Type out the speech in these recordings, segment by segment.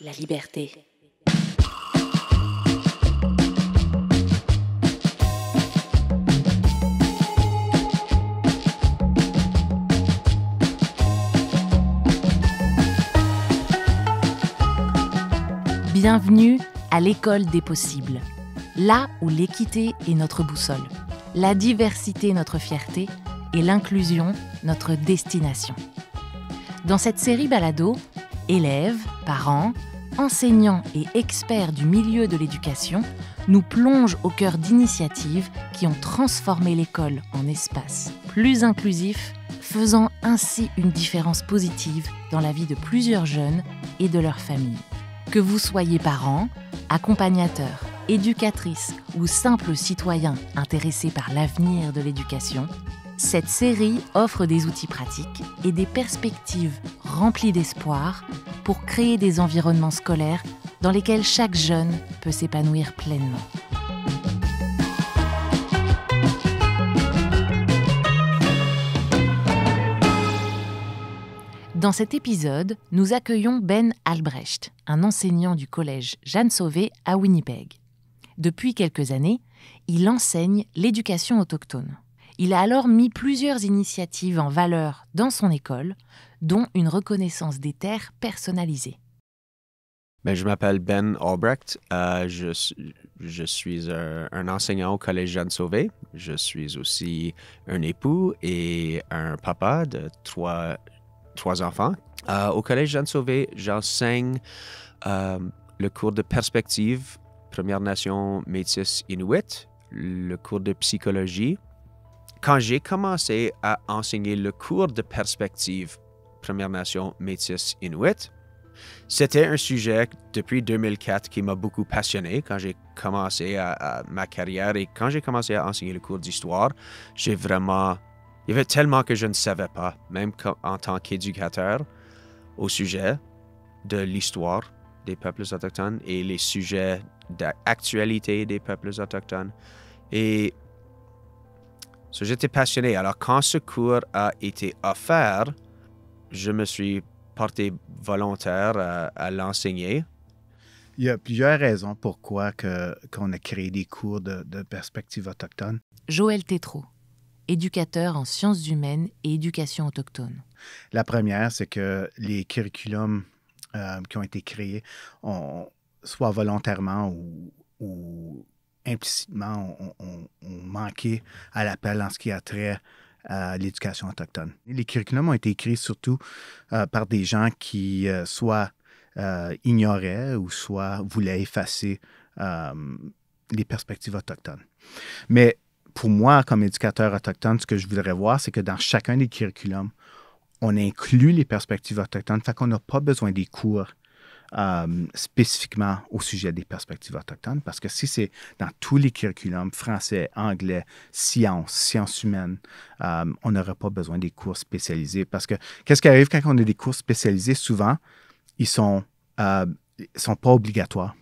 la liberté. Bienvenue à l'école des possibles, là où l'équité est notre boussole, la diversité notre fierté et l'inclusion notre destination. Dans cette série balado, élèves, parents, enseignants et experts du milieu de l'éducation nous plongent au cœur d'initiatives qui ont transformé l'école en espace plus inclusif, faisant ainsi une différence positive dans la vie de plusieurs jeunes et de leurs familles. Que vous soyez parents, accompagnateurs, éducatrices ou simples citoyens intéressés par l'avenir de l'éducation, cette série offre des outils pratiques et des perspectives remplies d'espoir pour créer des environnements scolaires dans lesquels chaque jeune peut s'épanouir pleinement. Dans cet épisode, nous accueillons Ben Albrecht, un enseignant du collège Jeanne Sauvé à Winnipeg. Depuis quelques années, il enseigne l'éducation autochtone. Il a alors mis plusieurs initiatives en valeur dans son école, dont une reconnaissance des terres personnalisée. Je m'appelle Ben Albrecht. Je suis un enseignant au collège Jeanne Sauvé. Je suis aussi un époux et un papa de trois enfants. Au collège Jeanne Sauvé, j'enseigne le cours de perspective Première Nation Métis Inuit, le cours de psychologie. Quand j'ai commencé à enseigner le cours de perspective Première Nation Métis Inuit, c'était un sujet depuis 2004 qui m'a beaucoup passionné quand j'ai commencé ma carrière et quand j'ai commencé à enseigner le cours d'histoire, il y avait tellement que je ne savais pas, même en tant qu'éducateur, au sujet de l'histoire des peuples autochtones et les sujets d'actualité des peuples autochtones. Et j'étais passionné. Alors, quand ce cours a été offert, je me suis porté volontaire à l'enseigner. Il y a plusieurs raisons pourquoi qu'on a créé des cours de perspective autochtone. Joël Tétrault, éducateur en sciences humaines et éducation autochtone. La première, c'est que les curriculums qui ont été créés, soit volontairement ou implicitement, ont manqué à l'appel en ce qui a trait à l'éducation autochtone. Les curriculums ont été écrits surtout par des gens qui soit ignoraient ou soit voulaient effacer les perspectives autochtones. Mais pour moi, comme éducateur autochtone, ce que je voudrais voir, c'est que dans chacun des curriculums, on inclut les perspectives autochtones, fait qu'on n'a pas besoin des cours spécifiquement au sujet des perspectives autochtones, parce que si c'est dans tous les curriculums, français, anglais, sciences humaines, on n'aurait pas besoin des cours spécialisés, parce que qu'est-ce qui arrive quand on a des cours spécialisés? Souvent, ils sont pas obligatoires.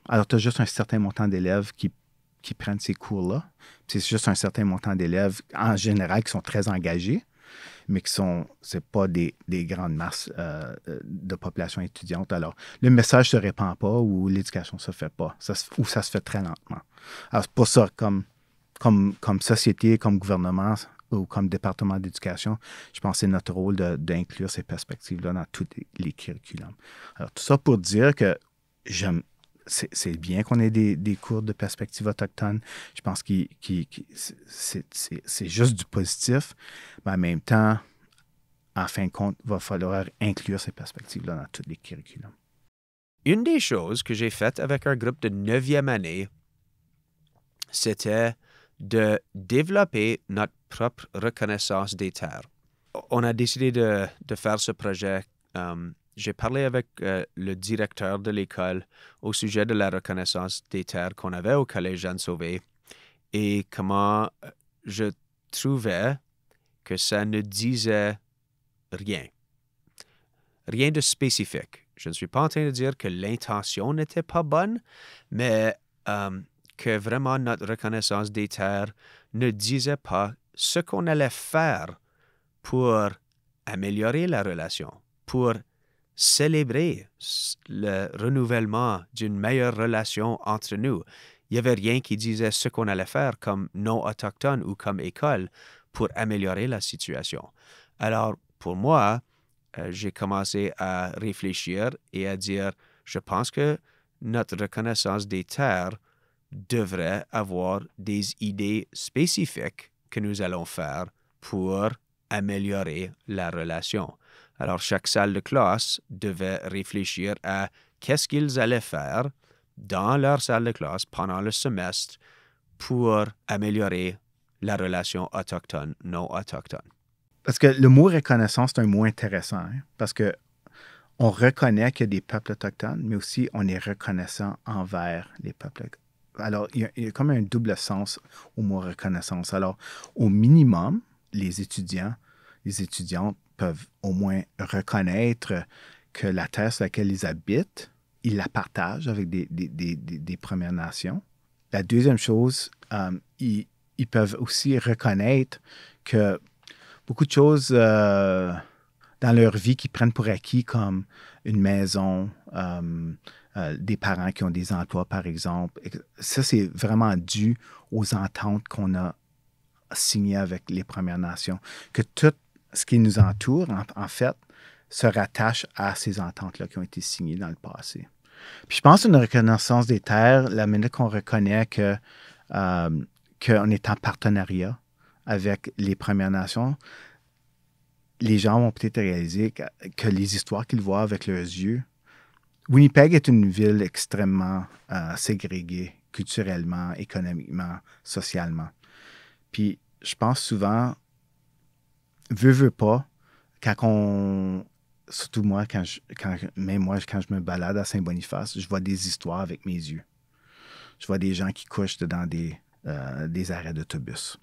Alors, tu as juste un certain montant d'élèves qui prennent ces cours-là. C'est juste un certain montant d'élèves, en général, qui sont très engagés, mais c'est pas des grandes masses de population étudiante. Alors, le message ne se répand pas ou l'éducation ne se fait pas, ou ça se fait très lentement. Alors, c'est pour ça, comme société, comme gouvernement ou comme département d'éducation, je pense que c'est notre rôle d'inclure ces perspectives-là dans tous les curriculums. Alors, tout ça pour dire que c'est bien qu'on ait des cours de perspective autochtone. Je pense que c'est juste du positif, mais en même temps, en fin de compte, il va falloir inclure ces perspectives-là dans tous les curriculums. Une des choses que j'ai faites avec un groupe de 9e année, c'était de développer notre propre reconnaissance des terres. On a décidé de faire ce projet. J'ai parlé avec le directeur de l'école au sujet de la reconnaissance des terres qu'on avait au collège Jeanne Sauvé et comment je trouvais que ça ne disait rien. Rien de spécifique. Je ne suis pas en train de dire que l'intention n'était pas bonne, mais que vraiment notre reconnaissance des terres ne disait pas ce qu'on allait faire pour améliorer la relation, pour célébrer le renouvellement d'une meilleure relation entre nous. Il n'y avait rien qui disait ce qu'on allait faire comme non-autochtone ou comme école pour améliorer la situation. Alors, pour moi, j'ai commencé à réfléchir et à dire, je pense que notre reconnaissance des terres devrait avoir des idées spécifiques que nous allons faire pour améliorer la relation. Alors, chaque salle de classe devait réfléchir à qu'est-ce qu'ils allaient faire dans leur salle de classe pendant le semestre pour améliorer la relation autochtone-non autochtone. Parce que le mot reconnaissance, c'est un mot intéressant, hein, parce que on reconnaît qu'il y a des peuples autochtones, mais aussi on est reconnaissant envers les peuples. Alors, il y a comme un double sens au mot reconnaissance. Alors, au minimum, les étudiantes peuvent au moins reconnaître que la terre sur laquelle ils habitent, ils la partagent avec des Premières Nations. La deuxième chose, ils peuvent aussi reconnaître que beaucoup de choses dans leur vie qu'ils prennent pour acquis, comme une maison, des parents qui ont des emplois, par exemple. Ça, c'est vraiment dû aux ententes qu'on a signées avec les Premières Nations. Que tout ce qui nous entoure, en fait, se rattache à ces ententes-là qui ont été signées dans le passé. Puis je pense qu'une reconnaissance des terres, la minute qu'on reconnaît qu'on est en partenariat avec les Premières Nations, les gens vont peut-être réaliser que les histoires qu'ils voient avec leurs yeux. Winnipeg est une ville extrêmement ségrégée culturellement, économiquement, socialement. Puis je pense souvent, veut pas, surtout moi, quand je me balade à Saint-Boniface, je vois des histoires avec mes yeux. Je vois des gens qui couchent dans des arrêts d'autobus.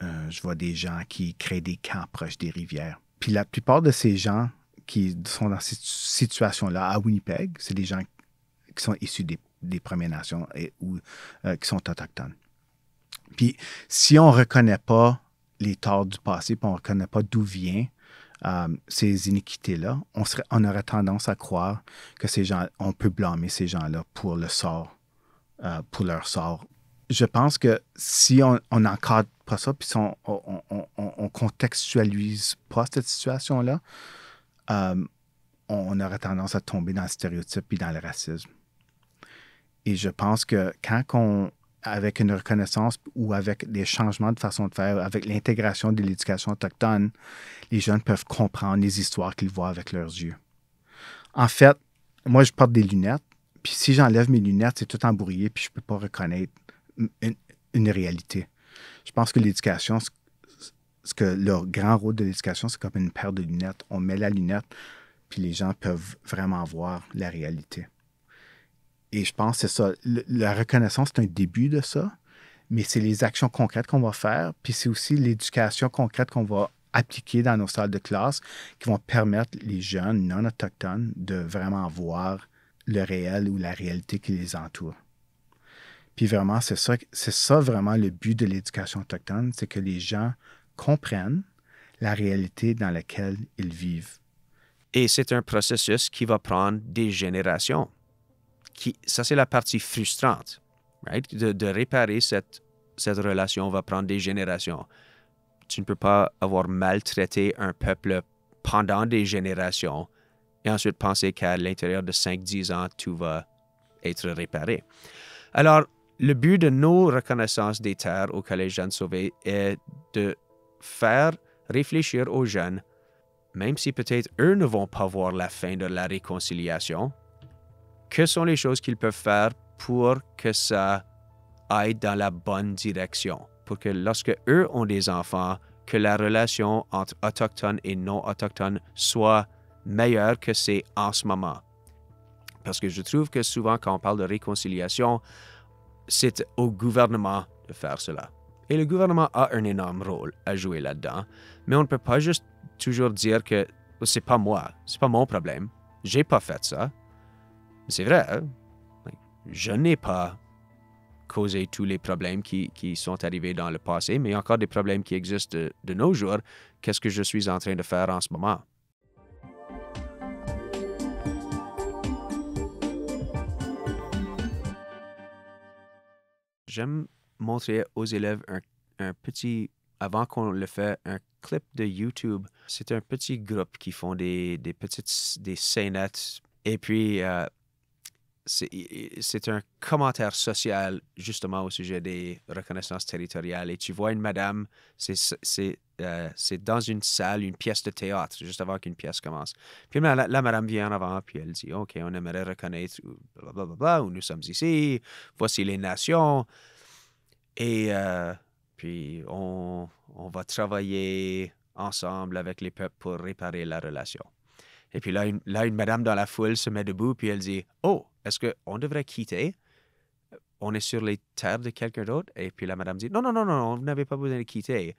Je vois des gens qui créent des camps proches des rivières. Puis la plupart de ces gens qui sont dans cette situation-là à Winnipeg, c'est des gens qui sont issus des Premières Nations ou qui sont autochtones. Puis si on ne reconnaît pas les torts du passé, puis on ne reconnaît pas d'où viennent ces iniquités-là, on aurait tendance à croire que on peut blâmer ces gens-là pour leur sort. Je pense que si on n'encadre pas ça, puis si on contextualise pas cette situation-là, on aurait tendance à tomber dans le stéréotype et dans le racisme. Et je pense que avec une reconnaissance ou avec des changements de façon de faire, avec l'intégration de l'éducation autochtone, les jeunes peuvent comprendre les histoires qu'ils voient avec leurs yeux. En fait, moi, je porte des lunettes, puis si j'enlève mes lunettes, c'est tout embrouillé, puis je ne peux pas reconnaître une réalité. Je pense que l'éducation, le grand rôle de l'éducation, c'est comme une paire de lunettes. On met la lunette, puis les gens peuvent vraiment voir la réalité. Et je pense que c'est ça. La reconnaissance, c'est un début de ça, mais c'est les actions concrètes qu'on va faire, puis c'est aussi l'éducation concrète qu'on va appliquer dans nos salles de classe qui vont permettre les jeunes non autochtones de vraiment voir le réel ou la réalité qui les entoure. Puis vraiment, c'est ça vraiment le but de l'éducation autochtone, c'est que les gens comprennent la réalité dans laquelle ils vivent. Et c'est un processus qui va prendre des générations. Ça, c'est la partie frustrante, right? De réparer cette relation va prendre des générations. Tu ne peux pas avoir maltraité un peuple pendant des générations et ensuite penser qu'à l'intérieur de 5-10 ans, tout va être réparé. Alors, le but de nos reconnaissances des terres au Collège Jeanne Sauvé est de faire réfléchir aux jeunes, même si peut-être eux ne vont pas voir la fin de la réconciliation, que sont les choses qu'ils peuvent faire pour que ça aille dans la bonne direction, pour que lorsque eux ont des enfants, que la relation entre autochtones et non autochtones soit meilleure que c'est en ce moment. Parce que je trouve que souvent, quand on parle de réconciliation, c'est au gouvernement de faire cela. Et le gouvernement a un énorme rôle à jouer là-dedans, mais on ne peut pas juste toujours dire que c'est pas moi, c'est pas mon problème, j'ai pas fait ça. C'est vrai, hein? Je n'ai pas causé tous les problèmes qui sont arrivés dans le passé, mais il y a encore des problèmes qui existent de nos jours. Qu'est-ce que je suis en train de faire en ce moment? j'aime montrer aux élèves un petit, avant qu'on le fait, un clip de YouTube. C'est un petit groupe qui font des scénettes. Et puis, c'est un commentaire social, justement, au sujet des reconnaissances territoriales. Et tu vois une madame, c'est dans une salle, une pièce de théâtre, juste avant qu'une pièce commence. Puis la madame vient en avant, puis elle dit, OK, on aimerait reconnaître, blablabla, où nous sommes ici, voici les nations. Et puis, on va travailler ensemble avec les peuples pour réparer la relation. Et puis là, une madame dans la foule se met debout, puis elle dit, « Oh, est-ce qu'on devrait quitter? On est sur les terres de quelqu'un d'autre? » Et puis la madame dit, « Non, vous n'avez pas besoin de quitter. »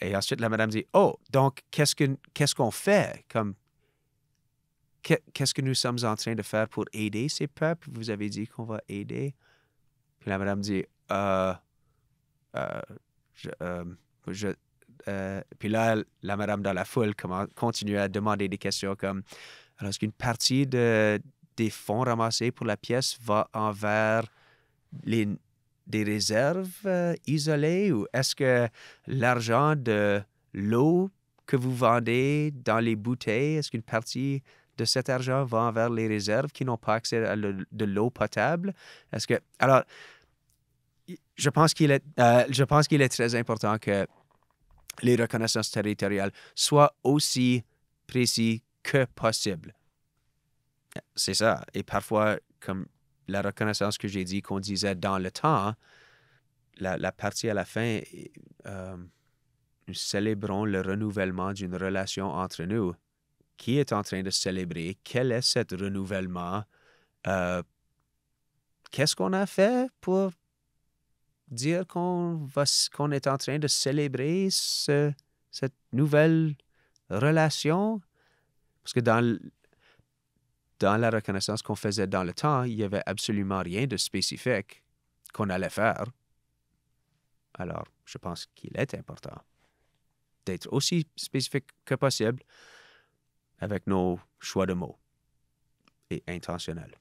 Et ensuite, la madame dit, « Oh, donc, qu'est-ce qu'on fait? Qu'est-ce que nous sommes en train de faire pour aider ces peuples? Vous avez dit qu'on va aider. » Puis la madame dit, puis là, la madame dans la foule continue à demander des questions comme, alors, est-ce qu'une partie des fonds ramassés pour la pièce va envers des réserves isolées, ou est-ce que l'argent de l'eau que vous vendez dans les bouteilles, est-ce qu'une partie de cet argent va envers les réserves qui n'ont pas accès à de l'eau potable? Alors, je pense qu'il est très important que les reconnaissances territoriales soient aussi précis que possible. C'est ça. Et parfois, comme la reconnaissance que j'ai dit qu'on disait dans le temps, la partie à la fin, nous célébrons le renouvellement d'une relation entre nous. Qui est en train de célébrer? Quel est ce renouvellement? Qu'est-ce qu'on a fait pour dire qu'on est en train de célébrer cette nouvelle relation? Parce que dans la reconnaissance qu'on faisait dans le temps, il n'y avait absolument rien de spécifique qu'on allait faire. Alors, je pense qu'il est important d'être aussi spécifique que possible avec nos choix de mots et intentionnels.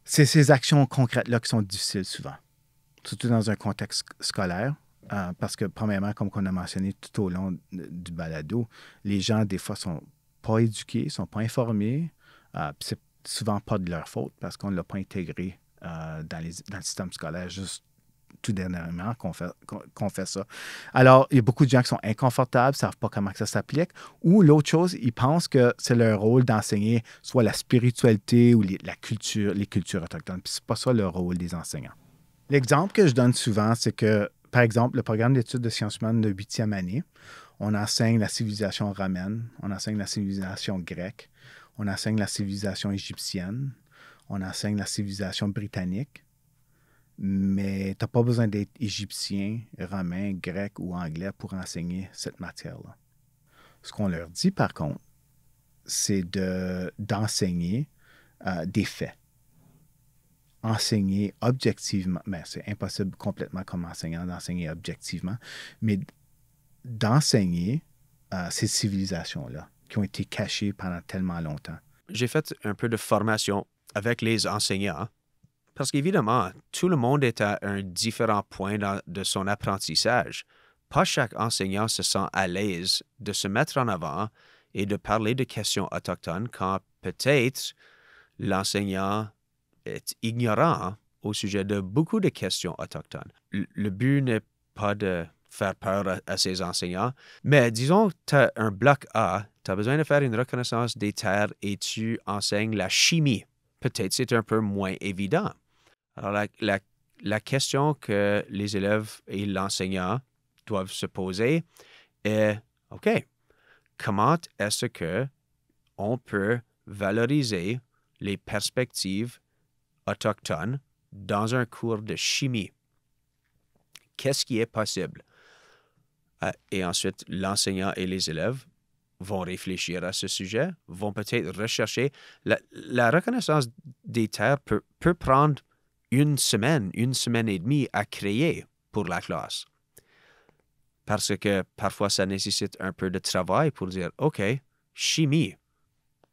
C'est ces actions concrètes-là qui sont difficiles souvent, surtout dans un contexte scolaire, parce que, premièrement, comme on a mentionné tout au long du balado, les gens, des fois, sont pas éduqués, ne sont pas informés, puis c'est souvent pas de leur faute parce qu'on ne l'a pas intégré dans le système scolaire juste tout dernièrement qu'on fait ça. Alors, il y a beaucoup de gens qui sont inconfortables, ne savent pas comment ça s'applique, ou l'autre chose, ils pensent que c'est leur rôle d'enseigner soit la spiritualité ou les cultures autochtones, puis c'est pas ça le rôle des enseignants. L'exemple que je donne souvent, c'est que, par exemple, le programme d'études de sciences humaines de 8e année, on enseigne la civilisation romaine, on enseigne la civilisation grecque, on enseigne la civilisation égyptienne, on enseigne la civilisation britannique, mais tu n'as pas besoin d'être égyptien, romain, grec ou anglais pour enseigner cette matière-là. Ce qu'on leur dit, par contre, c'est d'enseigner des faits. Enseigner objectivement, mais c'est impossible complètement comme enseignant d'enseigner objectivement, mais d'enseigner ces civilisations-là qui ont été cachées pendant tellement longtemps. J'ai fait un peu de formation avec les enseignants parce qu'évidemment, tout le monde est à un différent point de son apprentissage. Pas chaque enseignant se sent à l'aise de se mettre en avant et de parler de questions autochtones quand peut-être l'enseignant est ignorant au sujet de beaucoup de questions autochtones. Le but n'est pas de faire peur à ces enseignants, mais disons que tu as un bloc A, tu as besoin de faire une reconnaissance des terres et tu enseignes la chimie. Peut-être c'est un peu moins évident. Alors, la question que les élèves et l'enseignant doivent se poser est, OK, comment est-ce qu'on peut valoriser les perspectives autochtones dans un cours de chimie? Qu'est-ce qui est possible? Et ensuite, l'enseignant et les élèves vont réfléchir à ce sujet, vont peut-être rechercher. La reconnaissance des terres peut prendre une semaine et demie à créer pour la classe. Parce que parfois, ça nécessite un peu de travail pour dire, OK, chimie,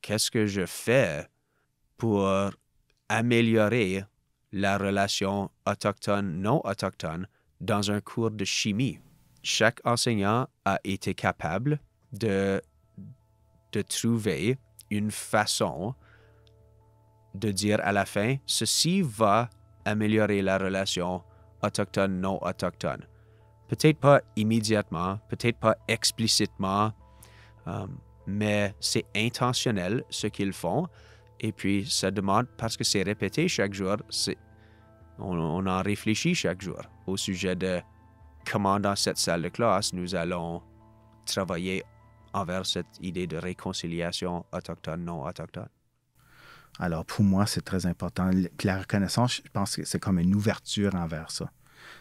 qu'est-ce que je fais pour améliorer la relation autochtone-non autochtone dans un cours de chimie. Chaque enseignant a été capable de trouver une façon de dire à la fin, ceci va améliorer la relation autochtone-non autochtone. Peut-être pas immédiatement, peut-être pas explicitement, mais c'est intentionnel ce qu'ils font. Et puis, ça demande, parce que c'est répété chaque jour, on en réfléchit chaque jour au sujet de comment dans cette salle de classe nous allons travailler envers cette idée de réconciliation autochtone-non autochtone. Alors, pour moi, c'est très important. Puis la reconnaissance, je pense que c'est comme une ouverture envers ça.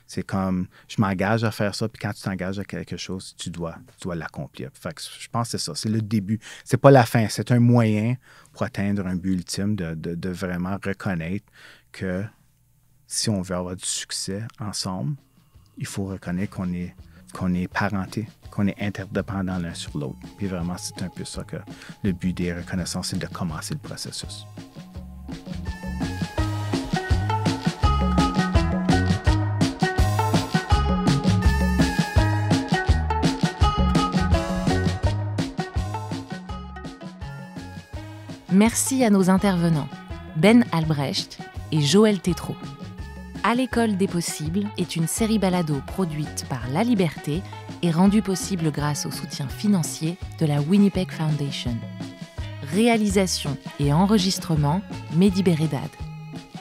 C'est comme, je m'engage à faire ça, puis quand tu t'engages à quelque chose, tu dois l'accomplir. Fait que je pense que c'est ça, c'est le début. C'est pas la fin, c'est un moyen pour atteindre un but ultime de vraiment reconnaître que si on veut avoir du succès ensemble, il faut reconnaître qu'on est parenté, qu'on est interdépendants l'un sur l'autre. Puis vraiment, c'est un peu ça que le but des reconnaissances, c'est de commencer le processus. Merci à nos intervenants, Ben Albrecht et Joël Tétrault. À l'école des possibles est une série balado produite par La Liberté et rendue possible grâce au soutien financier de la Winnipeg Foundation. Réalisation et enregistrement, Mehdi Bérédad.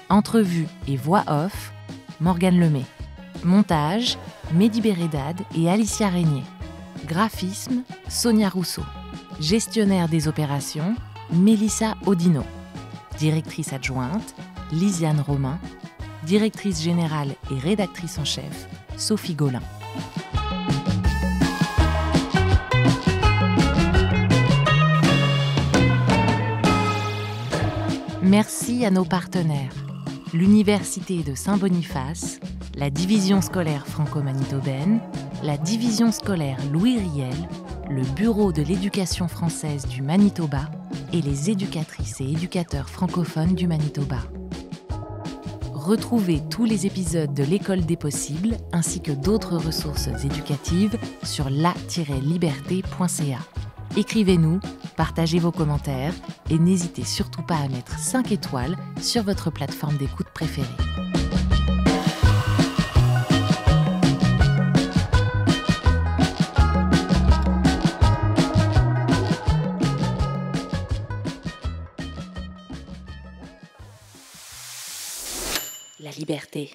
Entrevue et voix off, Morgane Lemay. Montage, Mehdi Bérédad et Alicia Régnier. Graphisme, Sonia Rousseau. Gestionnaire des opérations, Mélissa Audino. Directrice adjointe, Lisiane Romain. Directrice générale et rédactrice en chef, Sophie Gaulin. Merci à nos partenaires, l'Université de Saint-Boniface, la Division scolaire franco-manitobaine, la Division scolaire Louis Riel, le Bureau de l'éducation française du Manitoba et les éducatrices et éducateurs francophones du Manitoba. Retrouvez tous les épisodes de l'École des possibles ainsi que d'autres ressources éducatives sur la-liberté.ca. Écrivez-nous, partagez vos commentaires et n'hésitez surtout pas à mettre 5 étoiles sur votre plateforme d'écoute préférée. La liberté.